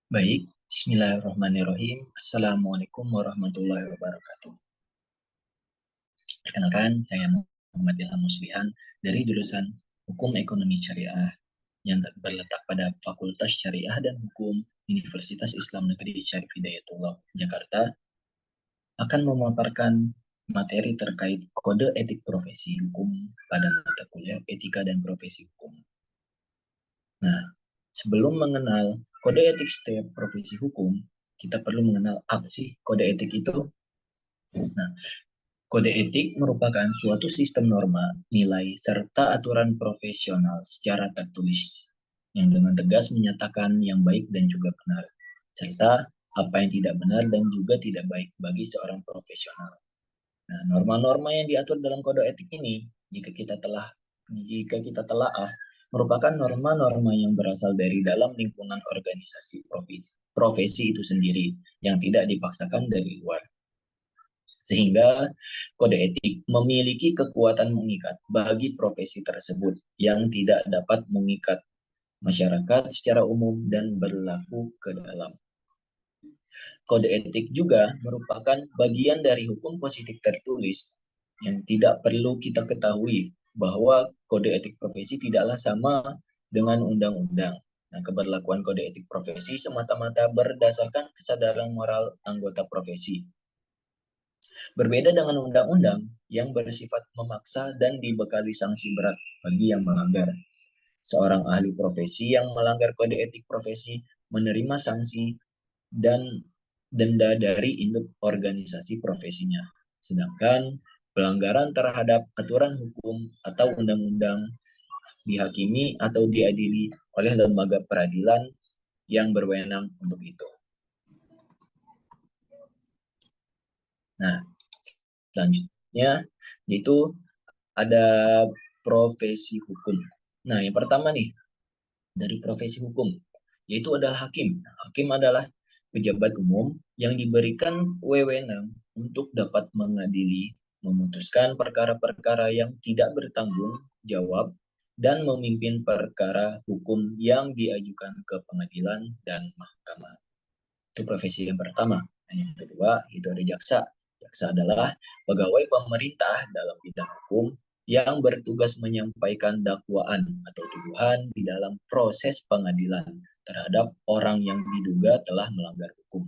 Baik, Bismillahirrahmanirrahim. Assalamualaikum warahmatullahi wabarakatuh. Perkenalkan, saya Muhammad Ilham Muslihan dari jurusan Hukum Ekonomi Syariah yang berletak pada Fakultas Syariah dan Hukum Universitas Islam Negeri Syarif Hidayatullah, Jakarta, akan memaparkan materi terkait kode etik profesi hukum pada mata kuliah Etika dan Profesi Hukum. Nah, sebelum mengenal kode etik setiap profesi hukum, kita perlu mengenal apa sih kode etik itu. Nah, kode etik merupakan suatu sistem norma, nilai, serta aturan profesional secara tertulis yang dengan tegas menyatakan yang baik dan juga benar, serta apa yang tidak benar dan juga tidak baik bagi seorang profesional. Nah, norma-norma yang diatur dalam kode etik ini, jika kita telaah, merupakan norma-norma yang berasal dari dalam lingkungan organisasi profesi itu sendiri, yang tidak dipaksakan dari luar. Sehingga kode etik memiliki kekuatan mengikat bagi profesi tersebut yang tidak dapat mengikat masyarakat secara umum dan berlaku ke dalam. Kode etik juga merupakan bagian dari hukum positif tertulis yang tidak perlu kita ketahui bahwa kode etik profesi tidaklah sama dengan undang-undang. Nah, keberlakuan kode etik profesi semata-mata berdasarkan kesadaran moral anggota profesi. Berbeda dengan undang-undang yang bersifat memaksa dan dibekali sanksi berat bagi yang melanggar. Seorang ahli profesi yang melanggar kode etik profesi menerima sanksi dan denda dari induk organisasi profesinya. Sedangkan pelanggaran terhadap aturan hukum atau undang-undang dihakimi atau diadili oleh lembaga peradilan yang berwenang untuk itu. Nah, selanjutnya yaitu ada profesi hukum. Nah, yang pertama nih, dari profesi hukum, yaitu adalah hakim. Hakim adalah pejabat umum yang diberikan wewenang untuk dapat mengadili, memutuskan perkara-perkara yang tidak bertanggung jawab, dan memimpin perkara hukum yang diajukan ke pengadilan dan mahkamah. Itu profesi yang pertama. Nah, yang kedua, itu ada jaksa. Jaksa adalah pegawai pemerintah dalam bidang hukum yang bertugas menyampaikan dakwaan atau tuduhan di dalam proses pengadilan terhadap orang yang diduga telah melanggar hukum.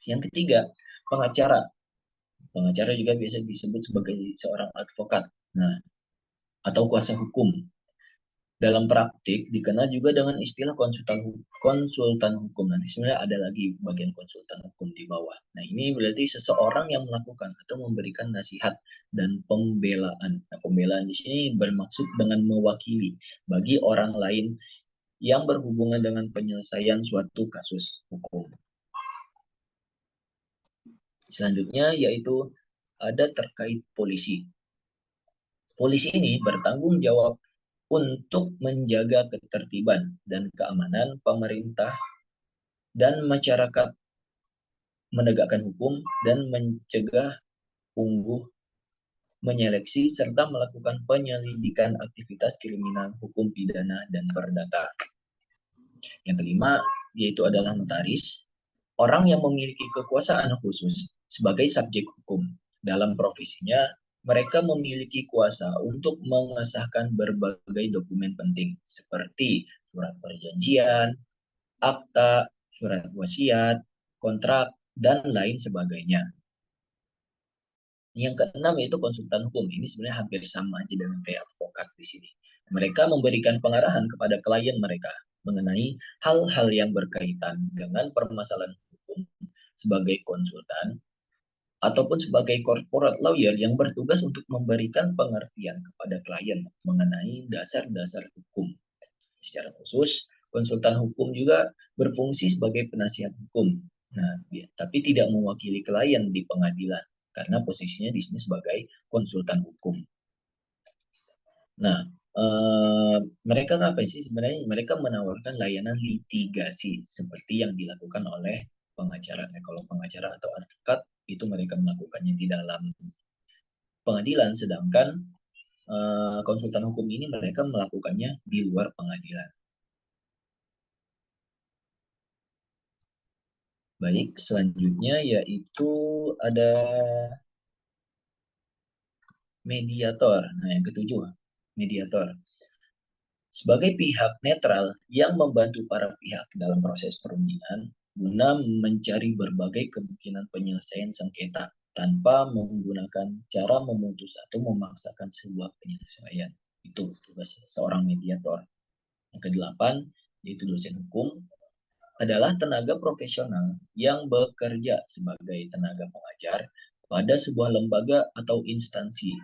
Yang ketiga, pengacara. Pengacara juga biasa disebut sebagai seorang advokat. Nah, atau kuasa hukum. Dalam praktik dikenal juga dengan istilah konsultan hukum. Nanti sebenarnya ada lagi bagian konsultan hukum di bawah. Nah, ini berarti seseorang yang melakukan atau memberikan nasihat dan pembelaan. Nah, pembelaan di sini bermaksud dengan mewakili bagi orang lain yang berhubungan dengan penyelesaian suatu kasus hukum. Selanjutnya yaitu ada terkait polisi. Polisi ini bertanggung jawab untuk menjaga ketertiban dan keamanan pemerintah dan masyarakat, menegakkan hukum dan mencegah ungguh, menyeleksi serta melakukan penyelidikan aktivitas kriminal, hukum pidana dan perdata. Yang kelima yaitu adalah notaris, orang yang memiliki kekuasaan khusus sebagai subjek hukum. Dalam profesinya, mereka memiliki kuasa untuk mengesahkan berbagai dokumen penting seperti surat perjanjian, akta, surat wasiat, kontrak, dan lain sebagainya. Yang keenam yaitu konsultan hukum. Ini sebenarnya hampir sama aja dengan kayak advokat di sini. Mereka memberikan pengarahan kepada klien mereka mengenai hal-hal yang berkaitan dengan permasalahan hukum sebagai konsultan ataupun sebagai corporate lawyer yang bertugas untuk memberikan pengertian kepada klien mengenai dasar-dasar hukum. Secara khusus, konsultan hukum juga berfungsi sebagai penasihat hukum. Nah, tapi tidak mewakili klien di pengadilan karena posisinya di sini sebagai konsultan hukum. Nah, mereka ngapain sih sebenarnya? Mereka menawarkan layanan litigasi seperti yang dilakukan oleh pengacara. Nah, kalau pengacara atau advokat itu mereka melakukannya di dalam pengadilan, sedangkan konsultan hukum ini mereka melakukannya di luar pengadilan. Baik, selanjutnya yaitu ada mediator. Nah, yang ketujuh, mediator. Sebagai pihak netral yang membantu para pihak dalam proses perundingan guna mencari berbagai kemungkinan penyelesaian sengketa tanpa menggunakan cara memutus atau memaksakan sebuah penyelesaian. Itu tugas seorang mediator. Yang kedelapan, yaitu dosen hukum, adalah tenaga profesional yang bekerja sebagai tenaga pengajar pada sebuah lembaga atau instansi.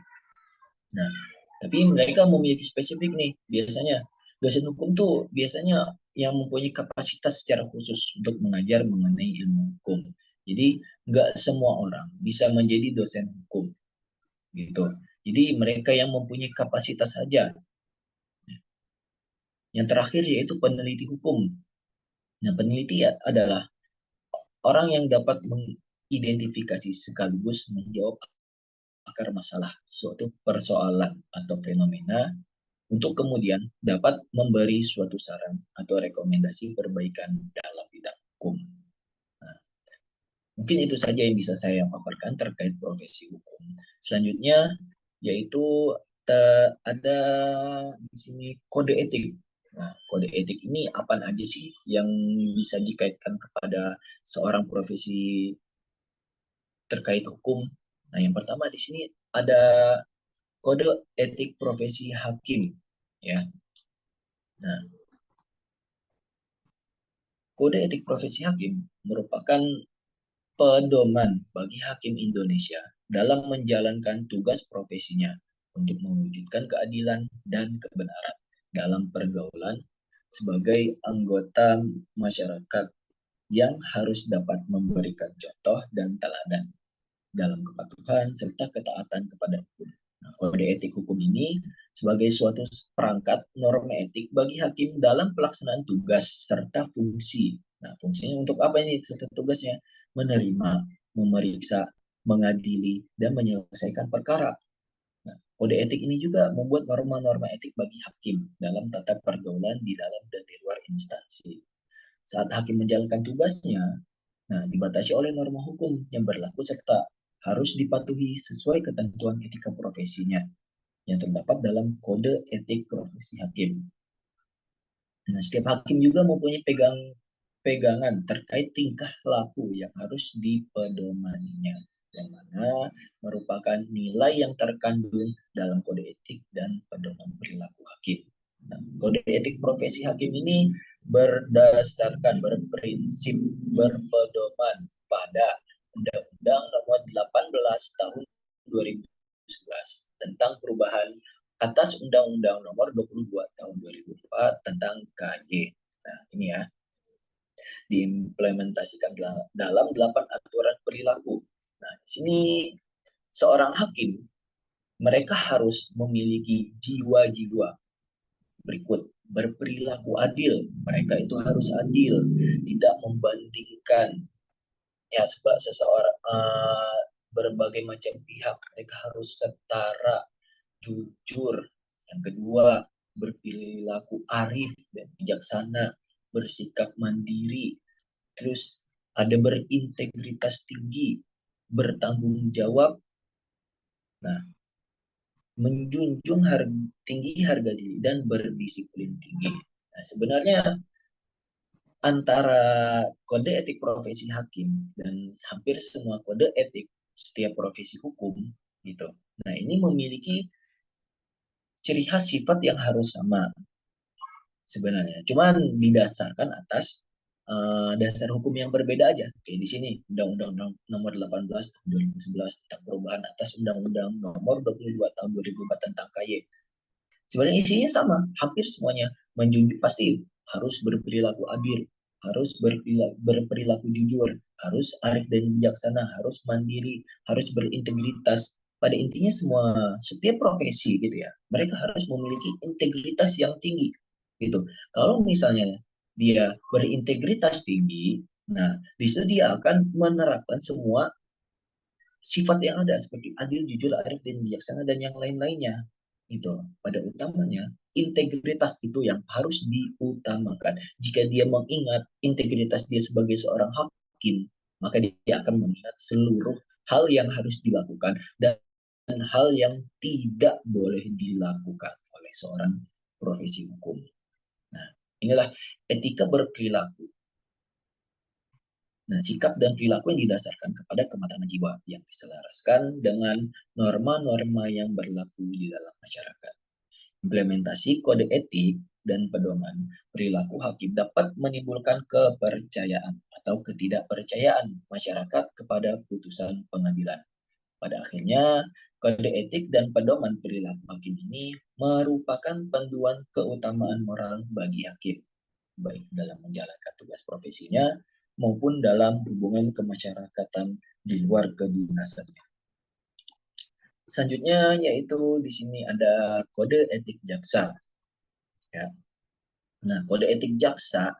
Nah, tapi mereka memiliki spesifik nih, biasanya dosen hukum tuh biasanya yang mempunyai kapasitas secara khusus untuk mengajar mengenai ilmu hukum. Jadi nggak semua orang bisa menjadi dosen hukum gitu. Jadi mereka yang mempunyai kapasitas saja. Yang terakhir yaitu peneliti hukum. Nah, peneliti adalah orang yang dapat mengidentifikasi sekaligus menjawab akar masalah suatu persoalan atau fenomena untuk kemudian dapat memberi suatu saran atau rekomendasi perbaikan dalam bidang hukum. Nah, mungkin itu saja yang bisa saya paparkan terkait profesi hukum. Selanjutnya yaitu ada di sini kode etik. Nah, kode etik ini apa aja sih yang bisa dikaitkan kepada seorang profesi terkait hukum? Nah, yang pertama di sini ada kode etik profesi hakim, ya. Nah, kode etik profesi hakim merupakan pedoman bagi hakim Indonesia dalam menjalankan tugas profesinya untuk mewujudkan keadilan dan kebenaran dalam pergaulan sebagai anggota masyarakat yang harus dapat memberikan contoh dan teladan dalam kepatuhan serta ketaatan kepada hukum. Nah, kode etik hukum ini sebagai suatu perangkat norma etik bagi hakim dalam pelaksanaan tugas serta fungsi. Nah, fungsinya untuk apa ini serta tugasnya? Menerima, memeriksa, mengadili, dan menyelesaikan perkara. Nah, kode etik ini juga membuat norma-norma etik bagi hakim dalam tata pergaulan di dalam dan di luar instansi. Saat hakim menjalankan tugasnya, nah, dibatasi oleh norma hukum yang berlaku serta harus dipatuhi sesuai ketentuan etika profesinya yang terdapat dalam kode etik profesi hakim. Nah, setiap hakim juga mempunyai pegangan terkait tingkah laku yang harus dipedomaninya, yang mana merupakan nilai yang terkandung dalam kode etik dan pedoman perilaku hakim. Nah, kode etik profesi hakim ini berdasarkan berprinsip berpedoman pada Undang-Undang Nomor 18 Tahun 2011 tentang perubahan atas Undang-Undang Nomor 22 Tahun 2004 tentang KJ. Nah, ini ya, diimplementasikan dalam 8 aturan perilaku. Nah, di sini seorang hakim mereka harus memiliki jiwa-jiwa berikut: berperilaku adil, mereka itu harus adil, tidak membandingkan ya sebab seseorang berbagai macam pihak, mereka harus setara, jujur. Yang kedua, berperilaku arif dan bijaksana, bersikap mandiri, terus ada berintegritas tinggi, bertanggung jawab, nah, menjunjung tinggi harga diri dan berdisiplin tinggi. Nah, sebenarnya antara kode etik profesi hakim dan hampir semua kode etik setiap profesi hukum gitu. Nah, ini memiliki ciri khas sifat yang harus sama sebenarnya. Cuman didasarkan atas dasar hukum yang berbeda aja. Kayak di sini Undang-Undang Nomor 18 Tahun 2011 tentang perubahan atas Undang-Undang Nomor 22 Tahun 2004 tentang KY. Sebenarnya isinya sama, hampir semuanya menjunjung pasti harus berperilaku adil, harus berperilaku jujur, harus arif dan bijaksana, harus mandiri, harus berintegritas. Pada intinya semua setiap profesi gitu ya, mereka harus memiliki integritas yang tinggi gitu. Kalau misalnya dia berintegritas tinggi, nah di situ dia akan menerapkan semua sifat yang ada seperti adil, jujur, arif, dan bijaksana dan yang lain-lainnya. Itu pada utamanya integritas itu yang harus diutamakan. Jika dia mengingat integritas dia sebagai seorang hakim yakin, maka dia akan mengingat seluruh hal yang harus dilakukan dan hal yang tidak boleh dilakukan oleh seorang profesi hukum. Nah, inilah etika berperilaku. Nah, sikap dan perilaku yang didasarkan kepada kematangan jiwa yang diselaraskan dengan norma-norma yang berlaku di dalam masyarakat. Implementasi kode etik dan pedoman perilaku hakim dapat menimbulkan kepercayaan atau ketidakpercayaan masyarakat kepada putusan pengadilan. Pada akhirnya, kode etik dan pedoman perilaku hakim ini merupakan panduan keutamaan moral bagi hakim, baik dalam menjalankan tugas profesinya maupun dalam hubungan kemasyarakatan di luar kedinasannya. Selanjutnya yaitu di sini ada kode etik jaksa. Ya. Nah, kode etik jaksa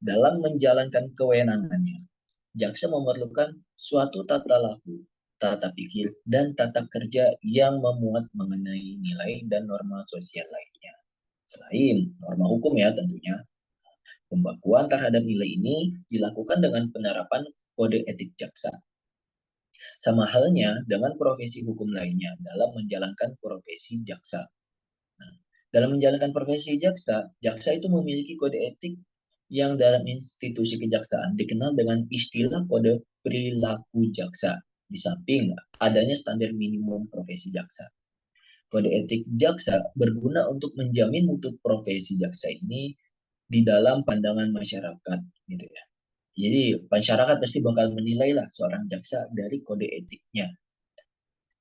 dalam menjalankan kewenangannya, jaksa memerlukan suatu tata laku, tata pikir, dan tata kerja yang memuat mengenai nilai dan norma sosial lainnya. Selain norma hukum ya tentunya, pembakuan terhadap nilai ini dilakukan dengan penerapan kode etik jaksa. Sama halnya dengan profesi hukum lainnya dalam menjalankan profesi jaksa. Nah, dalam menjalankan profesi jaksa, jaksa itu memiliki kode etik yang dalam institusi kejaksaan dikenal dengan istilah kode perilaku jaksa. Di samping adanya standar minimum profesi jaksa. Kode etik jaksa berguna untuk menjamin mutu profesi jaksa ini di dalam pandangan masyarakat, gitu ya. Jadi masyarakat pasti bakal menilai lah seorang jaksa dari kode etiknya.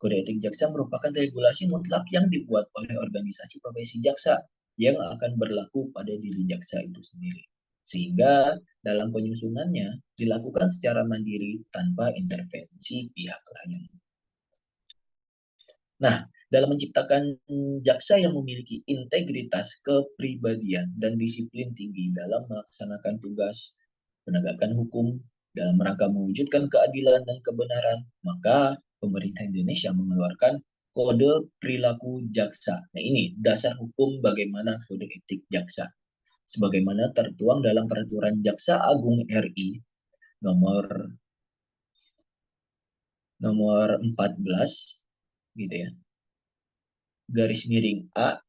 Kode etik jaksa merupakan regulasi mutlak yang dibuat oleh organisasi profesi jaksa yang akan berlaku pada diri jaksa itu sendiri. Sehingga dalam penyusunannya dilakukan secara mandiri tanpa intervensi pihak lain. Nah, dalam menciptakan jaksa yang memiliki integritas, kepribadian, dan disiplin tinggi dalam melaksanakan tugas penegakan hukum dalam rangka mewujudkan keadilan dan kebenaran, maka pemerintah Indonesia mengeluarkan kode perilaku jaksa. Nah, ini dasar hukum bagaimana kode etik jaksa. Sebagaimana tertuang dalam peraturan Jaksa Agung RI nomor nomor 14 gitu ya. Garis miring A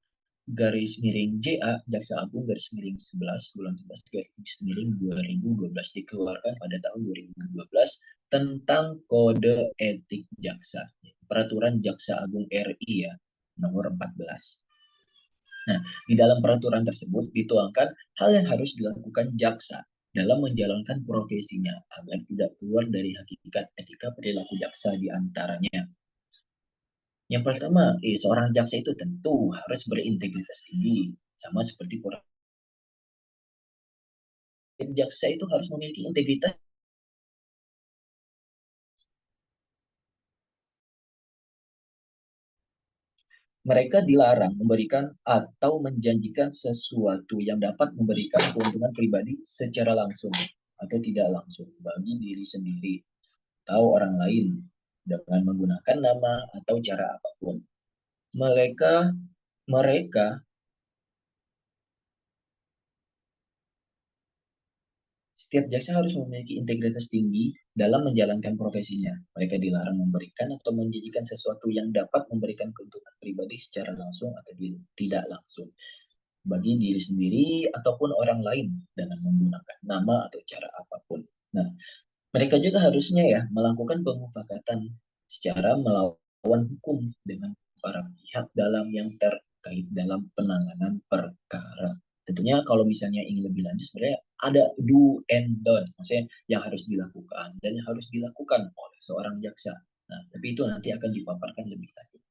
garis miring JA Jaksa Agung garis miring 11 bulan 11 garis miring 2012 dikeluarkan pada tahun 2012 tentang kode etik jaksa. Peraturan Jaksa Agung RI ya, nomor 14. Nah, di dalam peraturan tersebut dituangkan hal yang harus dilakukan jaksa dalam menjalankan profesinya agar tidak keluar dari hakikat etika perilaku jaksa di antaranya. Yang pertama, seorang jaksa itu tentu harus berintegritas tinggi, sama seperti jaksa itu harus memiliki integritas. Mereka dilarang memberikan atau menjanjikan sesuatu yang dapat memberikan keuntungan pribadi secara langsung atau tidak langsung bagi diri sendiri atau orang lain dengan menggunakan nama atau cara apapun. Mereka mereka Setiap jaksa harus memiliki integritas tinggi dalam menjalankan profesinya. Mereka dilarang memberikan atau menjanjikan sesuatu yang dapat memberikan keuntungan pribadi secara langsung atau tidak langsung bagi diri sendiri ataupun orang lain dengan menggunakan nama atau cara apapun. Nah, mereka juga harusnya ya melakukan pemufakatan secara melawan hukum dengan para pihak dalam yang terkait dalam penanganan perkara. Tentunya kalau misalnya ingin lebih lanjut sebenarnya ada do and don't, maksudnya yang harus dilakukan dan yang harus dilakukan oleh seorang jaksa. Nah, tapi itu nanti akan dipaparkan lebih lanjut.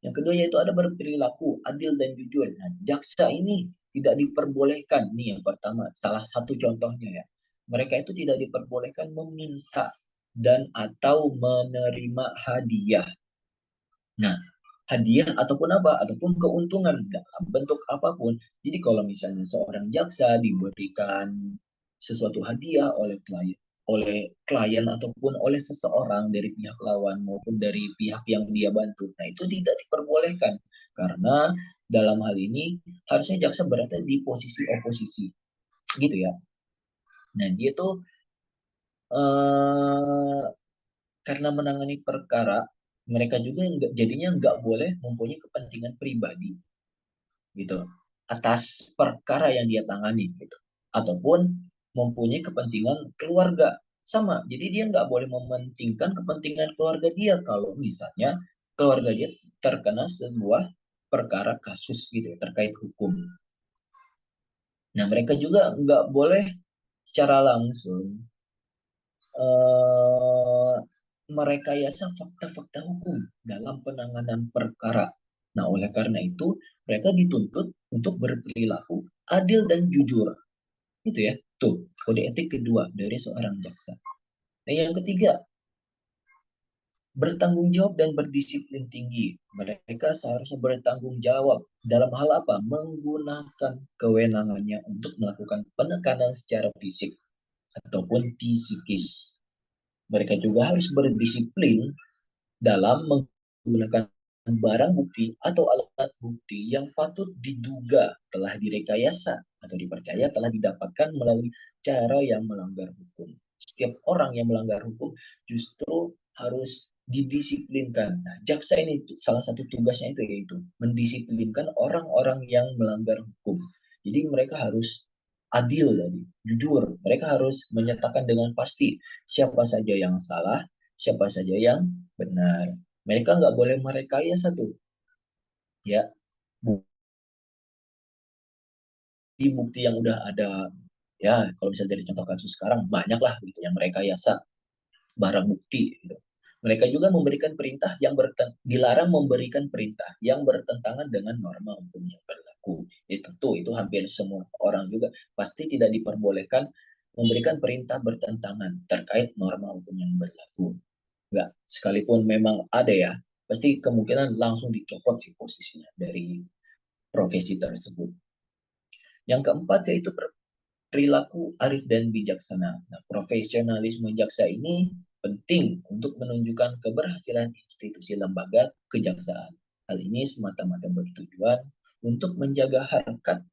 Yang kedua yaitu ada berperilaku adil dan jujur. Nah, jaksa ini tidak diperbolehkan. Nih yang pertama, salah satu contohnya ya. Mereka itu tidak diperbolehkan meminta dan atau menerima hadiah. Nah, hadiah ataupun apa? Ataupun keuntungan dalam bentuk apapun. Jadi kalau misalnya seorang jaksa diberikan sesuatu hadiah oleh klien ataupun oleh seseorang dari pihak lawan maupun dari pihak yang dia bantu. Nah, itu tidak diperbolehkan karena dalam hal ini harusnya jaksa berada di posisi oposisi. Gitu ya. Nah, dia tuh eh, karena menangani perkara, mereka juga jadinya nggak boleh mempunyai kepentingan pribadi gitu atas perkara yang dia tangani gitu, ataupun mempunyai kepentingan keluarga sama. Jadi dia nggak boleh mementingkan kepentingan keluarga dia kalau misalnya keluarga dia terkena sebuah perkara kasus gitu ya, terkait hukum. Nah, mereka juga nggak boleh secara langsung eh, merekayasa fakta-fakta hukum dalam penanganan perkara. Nah, oleh karena itu, mereka dituntut untuk berperilaku adil dan jujur. Itu ya, tuh, kode etik kedua dari seorang jaksa. Nah, yang ketiga, bertanggung jawab dan berdisiplin tinggi. Mereka seharusnya bertanggung jawab dalam hal apa? Menggunakan kewenangannya untuk melakukan penekanan secara fisik ataupun psikis. Mereka juga harus berdisiplin dalam menggunakan barang bukti atau alat bukti yang patut diduga telah direkayasa atau dipercaya telah didapatkan melalui cara yang melanggar hukum. Setiap orang yang melanggar hukum justru harus didisiplinkan. Nah, jaksa ini salah satu tugasnya itu yaitu mendisiplinkan orang-orang yang melanggar hukum. Jadi mereka harus adil tadi, jujur. Mereka harus menyatakan dengan pasti siapa saja yang salah, siapa saja yang benar. Mereka nggak boleh merekayasa tuh, ya. Bukti yang udah ada, ya kalau bisa dari contoh kasus sekarang banyak lah gitu yang merekayasa barang bukti. Gitu. Mereka juga memberikan perintah yang dilarang memberikan perintah yang bertentangan dengan norma hukum yang berlaku. Tentu itu hampir semua orang juga pasti tidak diperbolehkan memberikan perintah bertentangan terkait norma hukum yang berlaku. Enggak, sekalipun memang ada ya, pasti kemungkinan langsung dicopot sih posisinya dari profesi tersebut. Yang keempat yaitu perilaku arif dan bijaksana. Nah, profesionalisme jaksa ini penting untuk menunjukkan keberhasilan institusi lembaga kejaksaan. Hal ini semata-mata bertujuan untuk menjaga harkat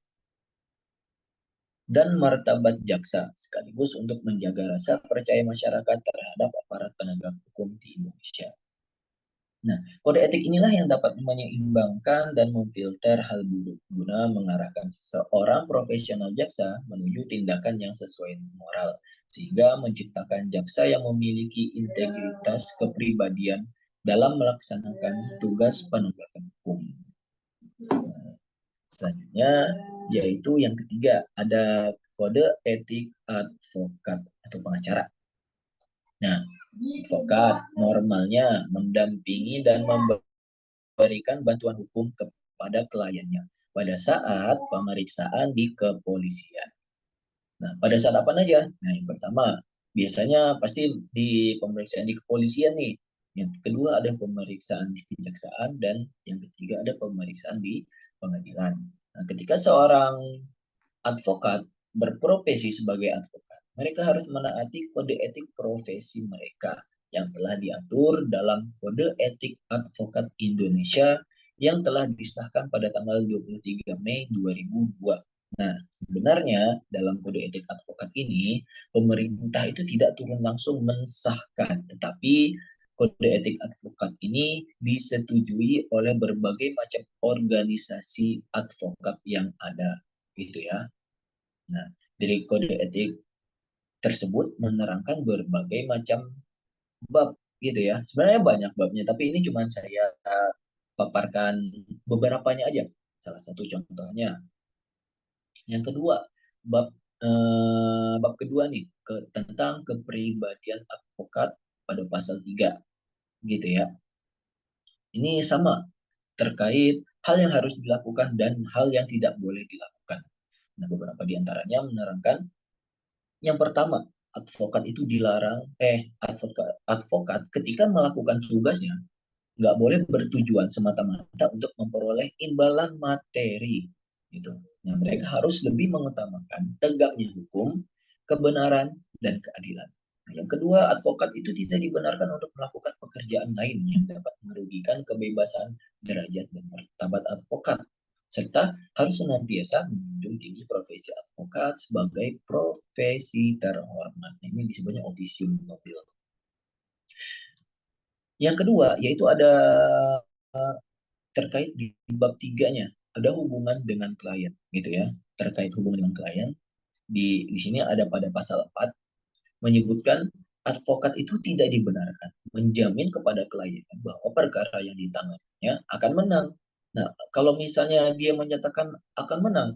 dan martabat jaksa, sekaligus untuk menjaga rasa percaya masyarakat terhadap aparat penegak hukum di Indonesia. Nah, kode etik inilah yang dapat menyeimbangkan dan memfilter hal buruk guna mengarahkan seorang profesional jaksa menuju tindakan yang sesuai moral, sehingga menciptakan jaksa yang memiliki integritas kepribadian dalam melaksanakan tugas penegakan hukum. Nah, selanjutnya, yaitu yang ketiga, ada kode etik advokat atau pengacara. Nah, advokat normalnya mendampingi dan memberikan bantuan hukum kepada kliennya pada saat pemeriksaan di kepolisian. Nah, pada saat apa aja? Nah, yang pertama, biasanya pasti di pemeriksaan di kepolisian nih. Yang kedua ada pemeriksaan di kejaksaan dan yang ketiga ada pemeriksaan di pengadilan. Nah, ketika seorang advokat berprofesi sebagai advokat, mereka harus menaati kode etik profesi mereka yang telah diatur dalam Kode Etik Advokat Indonesia yang telah disahkan pada tanggal 23 Mei 2002. Nah, sebenarnya dalam Kode Etik Advokat ini, pemerintah itu tidak turun langsung mensahkan, tetapi Kode Etik Advokat ini disetujui oleh berbagai macam organisasi advokat yang ada, gitu ya. Nah, dari kode etik tersebut menerangkan berbagai macam bab gitu ya. Sebenarnya banyak babnya, tapi ini cuma saya paparkan beberapanya aja. Salah satu contohnya. Yang kedua, bab bab kedua nih tentang kepribadian advokat pada pasal 3 gitu ya. Ini sama terkait hal yang harus dilakukan dan hal yang tidak boleh dilakukan. Nah, beberapa di antaranya menerangkan yang pertama, advokat itu dilarang, advokat ketika melakukan tugasnya nggak boleh bertujuan semata-mata untuk memperoleh imbalan materi, gitu. Nah, mereka harus lebih mengutamakan tegaknya hukum, kebenaran, dan keadilan. Nah, yang kedua, advokat itu tidak dibenarkan untuk melakukan pekerjaan lain yang dapat merugikan kebebasan derajat dan martabat advokat, serta harus senantiasa menjunjung tinggi profesi advokat sebagai profesi terhormat. Ini disebutnya officium nobile. Yang kedua, yaitu ada terkait di bab tiganya, ada hubungan dengan klien, gitu ya. Terkait hubungan dengan klien, di sini ada pada pasal 4 menyebutkan advokat itu tidak dibenarkan menjamin kepada klien bahwa perkara yang ditanganinya akan menang. Nah, kalau misalnya dia menyatakan akan menang,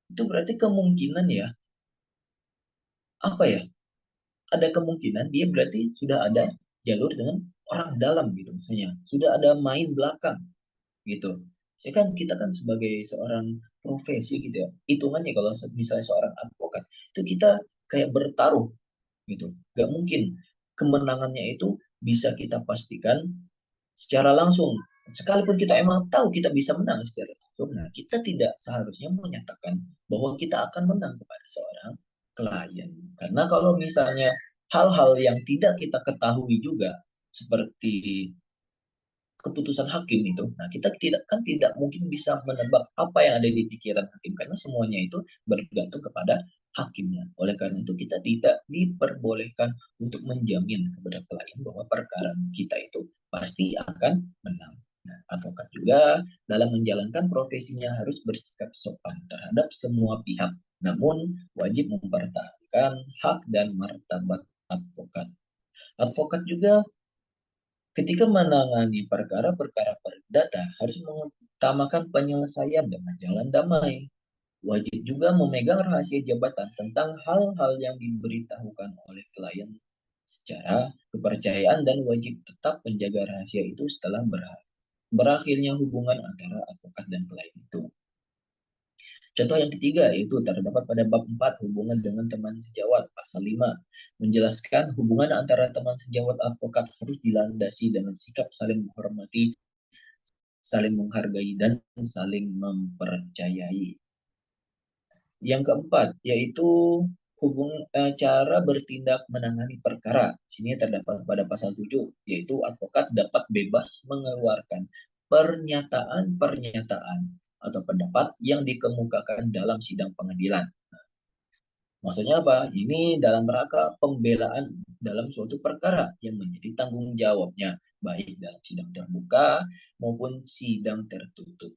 itu berarti kemungkinan ya, apa ya, ada kemungkinan dia berarti sudah ada jalur dengan orang dalam gitu misalnya. Sudah ada main belakang gitu. Saya kan kita kan sebagai seorang profesi gitu ya, hitungannya kalau misalnya seorang advokat, itu kita kayak bertaruh gitu. Gak mungkin kemenangannya itu bisa kita pastikan secara langsung. Sekalipun kita emang tahu kita bisa menang secara langsung, nah kita tidak seharusnya menyatakan bahwa kita akan menang kepada seorang klien. Karena kalau misalnya hal-hal yang tidak kita ketahui juga, seperti keputusan hakim itu, nah kita tidak mungkin bisa menebak apa yang ada di pikiran hakim karena semuanya itu bergantung kepada hakimnya. Oleh karena itu kita tidak diperbolehkan untuk menjamin kepada klien bahwa perkara kita itu pasti akan menang. Nah, advokat juga dalam menjalankan profesinya harus bersikap sopan terhadap semua pihak, namun wajib mempertahankan hak dan martabat advokat. Advokat juga ketika menangani perkara-perkara perdata harus mengutamakan penyelesaian dengan jalan damai. Wajib juga memegang rahasia jabatan tentang hal-hal yang diberitahukan oleh klien secara kepercayaan dan wajib tetap menjaga rahasia itu setelah berakhirnya hubungan antara advokat dan klien itu. Contoh yang ketiga yaitu terdapat pada bab 4 hubungan dengan teman sejawat pasal 5 menjelaskan hubungan antara teman sejawat advokat harus dilandasi dengan sikap saling menghormati, saling menghargai dan saling mempercayai. Yang keempat yaitu cara bertindak menangani perkara. Sini terdapat pada pasal 7 yaitu advokat dapat bebas mengeluarkan pernyataan-pernyataan atau pendapat yang dikemukakan dalam sidang pengadilan. Maksudnya apa? Ini dalam rangka pembelaan dalam suatu perkara yang menjadi tanggung jawabnya, baik dalam sidang terbuka maupun sidang tertutup.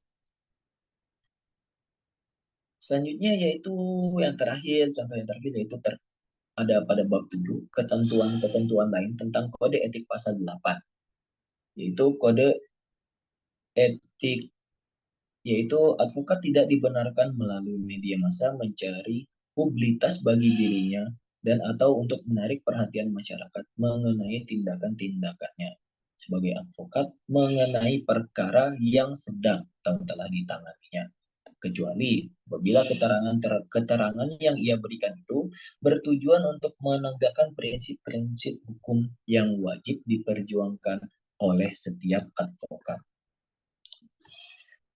Selanjutnya yaitu yang terakhir, contoh yang terakhir yaitu ada pada bab 7 ketentuan-ketentuan lain tentang kode etik pasal 8, yaitu kode etik yaitu advokat tidak dibenarkan melalui media massa mencari publitas bagi dirinya dan atau untuk menarik perhatian masyarakat mengenai tindakan-tindakannya sebagai advokat mengenai perkara yang sedang atau telah ditanganinya, kecuali apabila keterangan yang ia berikan itu bertujuan untuk menegakkan prinsip-prinsip hukum yang wajib diperjuangkan oleh setiap advokat.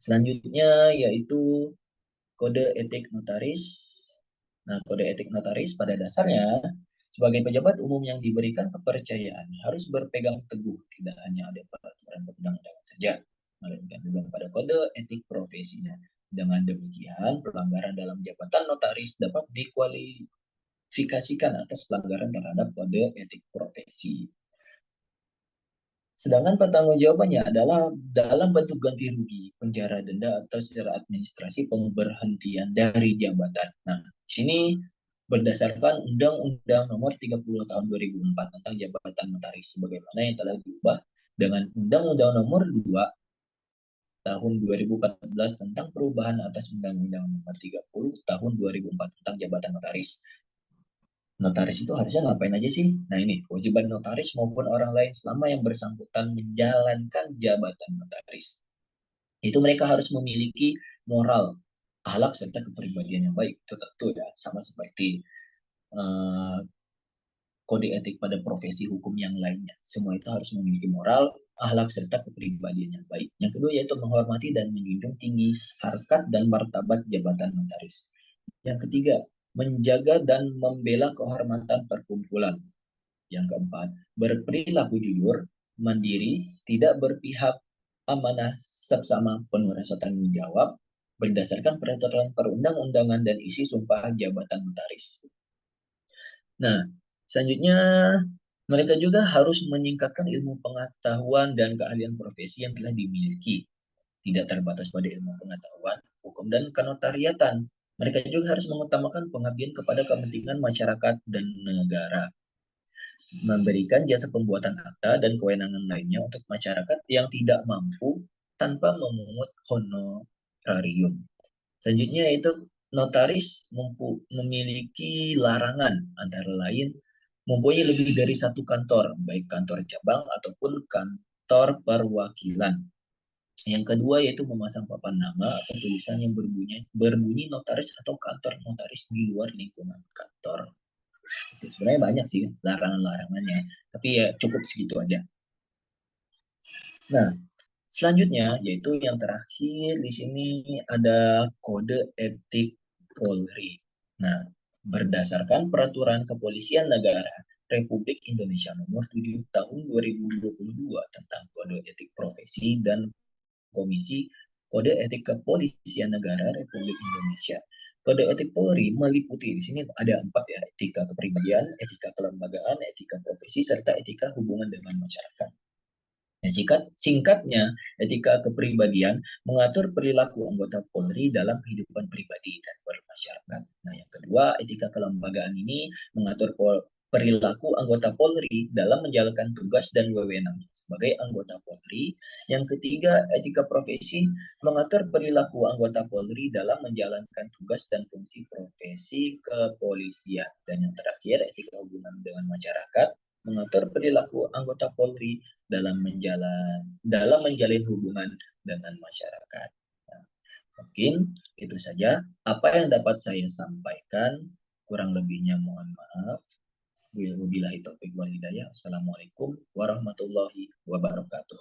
Selanjutnya yaitu kode etik notaris. Nah, kode etik notaris pada dasarnya sebagai pejabat umum yang diberikan kepercayaan harus berpegang teguh tidak hanya ada peraturan perundang-undangan saja, melainkan juga pada kode etik profesinya. Dengan demikian, pelanggaran dalam jabatan notaris dapat dikualifikasikan atas pelanggaran terhadap kode etik profesi. Sedangkan pertanggungjawabannya adalah dalam bentuk ganti rugi, penjara, denda, atau secara administrasi pemberhentian dari jabatan. Nah, sini berdasarkan Undang-Undang Nomor 30 Tahun 2004 tentang Jabatan Notaris, sebagaimana yang telah diubah dengan Undang-Undang Nomor 2 Tahun 2014 tentang perubahan atas Undang-Undang Nomor 30 Tahun 2004 tentang Jabatan Notaris. Notaris itu harusnya ngapain aja sih? Nah ini, kewajiban notaris maupun orang lain selama yang bersangkutan menjalankan jabatan notaris. Itu mereka harus memiliki moral, akhlak, serta kepribadian yang baik. Itu tentu ya, sama seperti uh, kode etik pada profesi hukum yang lainnya. Semua itu harus memiliki moral, akhlak, serta kepribadian yang baik. Yang kedua yaitu menghormati dan menjunjung tinggi harkat dan martabat jabatan notaris. Yang ketiga, menjaga dan membela kehormatan perkumpulan. Yang keempat, berperilaku jujur, mandiri, tidak berpihak, amanah, seksama, penuh rasa tanggung jawab. berdasarkan peraturan perundang-undangan dan isi sumpah jabatan notaris. Nah, selanjutnya mereka juga harus meningkatkan ilmu pengetahuan dan keahlian profesi yang telah dimiliki, tidak terbatas pada ilmu pengetahuan, hukum, dan kenotariatan. Mereka juga harus mengutamakan pengabdian kepada kepentingan masyarakat dan negara, memberikan jasa pembuatan akta dan kewenangan lainnya untuk masyarakat yang tidak mampu tanpa memungut honorarium. Selanjutnya yaitu notaris memiliki larangan antara lain mempunyai lebih dari satu kantor, baik kantor cabang ataupun kantor perwakilan. Yang kedua yaitu memasang papan nama atau tulisan yang berbunyi notaris atau kantor notaris di luar lingkungan kantor. Itu sebenarnya banyak sih larangan-larangannya, tapi ya cukup segitu aja. Nah, selanjutnya yaitu yang terakhir di sini ada kode etik Polri. Nah, berdasarkan peraturan Kepolisian Negara Republik Indonesia nomor 7 tahun 2022 tentang kode etik profesi dan Komisi Kode Etik Kepolisian Negara Republik Indonesia. Kode etik Polri meliputi di sini ada 4 ya, etika kepribadian, etika kelembagaan, etika profesi, serta etika hubungan dengan masyarakat. Nah, singkatnya, etika kepribadian mengatur perilaku anggota Polri dalam kehidupan pribadi dan bermasyarakat. Nah, yang kedua, etika kelembagaan ini mengatur perilaku anggota Polri dalam menjalankan tugas dan wewenang sebagai anggota Polri. Yang ketiga, etika profesi mengatur perilaku anggota Polri dalam menjalankan tugas dan fungsi profesi kepolisian. Dan yang terakhir, etika hubungan dengan masyarakat mengatur perilaku anggota Polri dalam menjalin hubungan dengan masyarakat. Nah, mungkin itu saja apa yang dapat saya sampaikan. Kurang lebihnya mohon maaf. Wabillahi taufiq wal hidayah. Assalamualaikum warahmatullahi wabarakatuh.